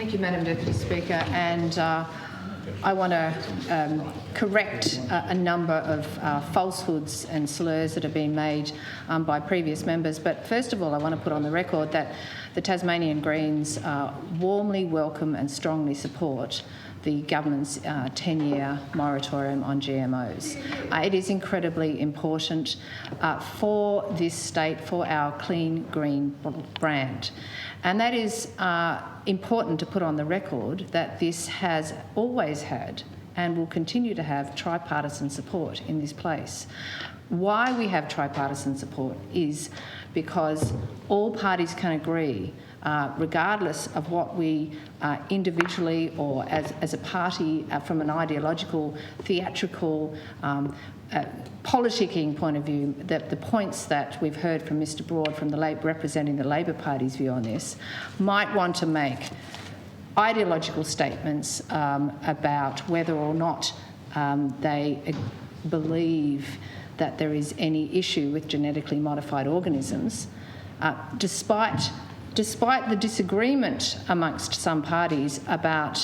Thank you, Madam Deputy Speaker. And I want to correct a number of falsehoods and slurs that have been made by previous members. But first of all, I want to put on the record that the Tasmanian Greens warmly welcome and strongly support the government's 10-year moratorium on GMOs. It is incredibly important for this state, for our clean green brand. And that is important to put on the record that this has always had and will continue to have tripartisan support in this place. Why we have tripartisan support is because all parties can agree, regardless of what we individually or as a party from an ideological, theatrical, politicking point of view, that the points that we've heard from Mr Broad from representing the Labor Party's view on this might want to make ideological statements about whether or not they believe that there is any issue with genetically modified organisms, despite the disagreement amongst some parties about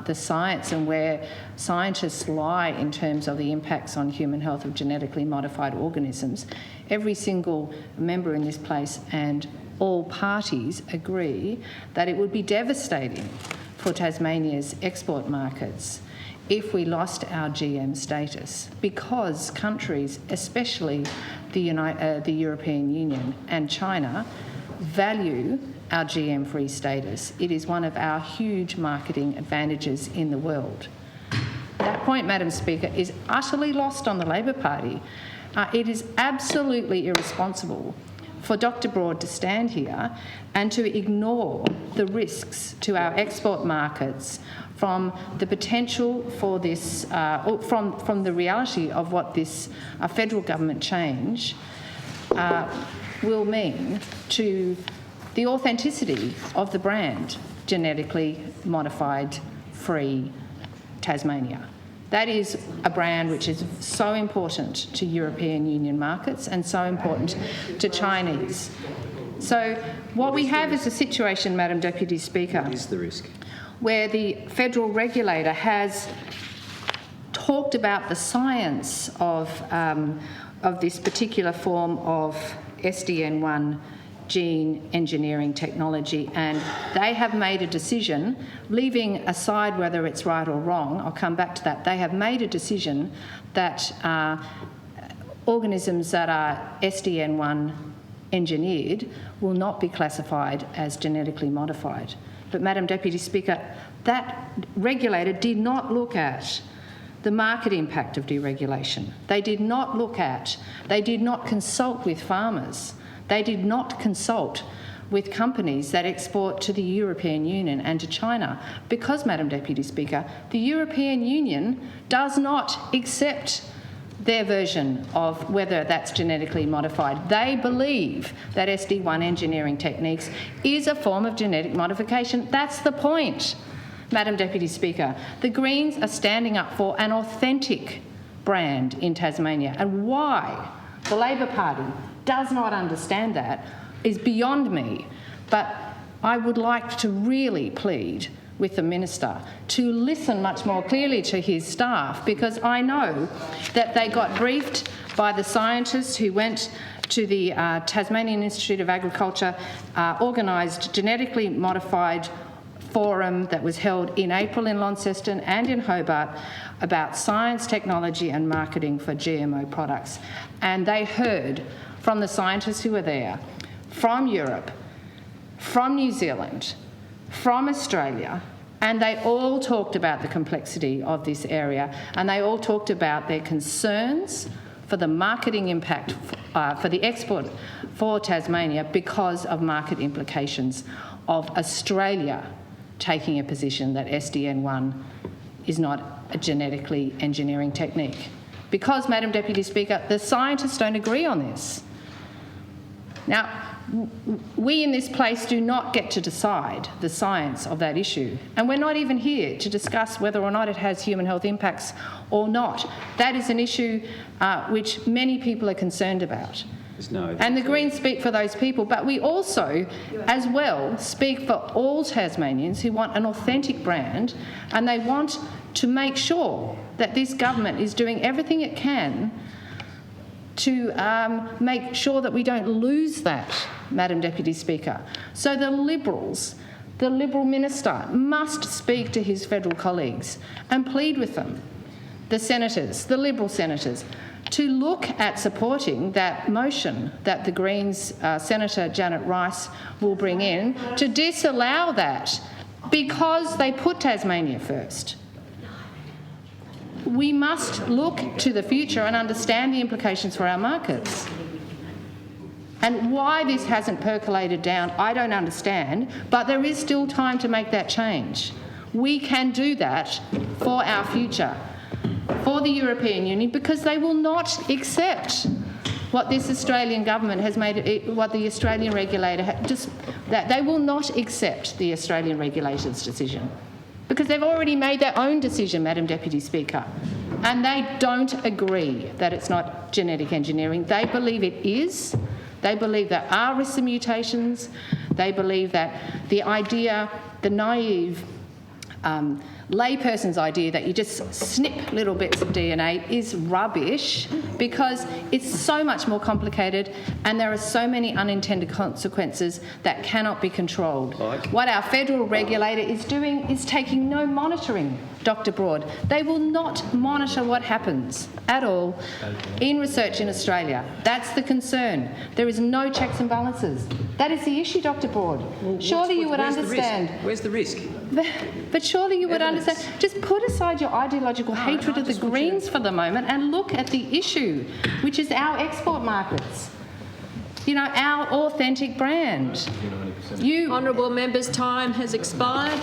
the science and where scientists lie in terms of the impacts on human health of genetically modified organisms. Every single member in this place and all parties agree that it would be devastating for Tasmania's export markets if we lost our GM status, because countries, especially the European Union and China, value our GM-free status. It is one of our huge marketing advantages in the world. That point, Madam Speaker, is utterly lost on the Labor Party. It is absolutely irresponsible for Dr Broad to stand here and to ignore the risks to our export markets from the potential for this, from the reality of what this federal government change will mean to the authenticity of the brand genetically modified free Tasmania. That is a brand which is so important to European Union markets and so important to Chinese. So what we have is a situation, Madam Deputy Speaker, what is the risk? Where the federal regulator has talked about the science of this particular form of SDN1 gene engineering technology, and they have made a decision, leaving aside whether it's right or wrong, I'll come back to that, they have made a decision that organisms that are SDN1 engineered will not be classified as genetically modified. But Madam Deputy Speaker, that regulator did not look at the market impact of deregulation. They did not consult with farmers. They did not consult with companies that export to the European Union and to China because, Madam Deputy Speaker, the European Union does not accept their version of whether that's genetically modified. They believe that SD1 engineering techniques is a form of genetic modification. That's the point, Madam Deputy Speaker. The Greens are standing up for an authentic brand in Tasmania, and why the Labor Party does not understand that is beyond me. But I would like to really plead with the Minister to listen much more clearly to his staff, because I know that they got briefed by the scientists who went to the Tasmanian Institute of Agriculture organised genetically modified forum that was held in April in Launceston and in Hobart about science, technology and marketing for GMO products. And they heard from the scientists who were there, from Europe, from New Zealand, from Australia, and they all talked about the complexity of this area, and they all talked about their concerns for the marketing impact for the export for Tasmania because of market implications of Australia taking a position that SDN1 is not a genetically engineering technique. Because, Madam Deputy Speaker, the scientists don't agree on this. Now, we in this place do not get to decide the science of that issue, and we're not even here to discuss whether or not it has human health impacts or not. That is an issue which many people are concerned about. And the Greens speak for those people, but we also, as well, speak for all Tasmanians who want an authentic brand, and they want to make sure that this government is doing everything it can to make sure that we don't lose that, Madam Deputy Speaker. So the Liberal Minister must speak to his federal colleagues and plead with them, the senators, the Liberal senators, to look at supporting that motion that the Greens Senator Janet Rice will bring in to disallow that because they put Tasmania first. We must look to the future and understand the implications for our markets. And why this hasn't percolated down, I don't understand, but there is still time to make that change. We can do that for our future, for the European Union, because they will not accept what this Australian government has made, what the Australian regulator that they will not accept the Australian regulator's decision, because they've already made their own decision, Madam Deputy Speaker, and they don't agree that it's not genetic engineering. They believe it is. They believe there are risks of mutations. They believe that the idea, the naive layperson's idea that you just snip little bits of DNA is rubbish, because it's so much more complicated and there are so many unintended consequences that cannot be controlled. What our federal regulator is doing is taking no monitoring, Dr. Broad. They will not monitor what happens at all in research in Australia. That's the concern. There is no checks and balances. That is the issue, Dr. Broad. Well, surely you would understand. Where's the risk? But surely you would understand. Just put aside your ideological hatred of the Greens for the moment and look at the issue, which is our export markets. You know, our authentic brand. Honourable members, time has expired.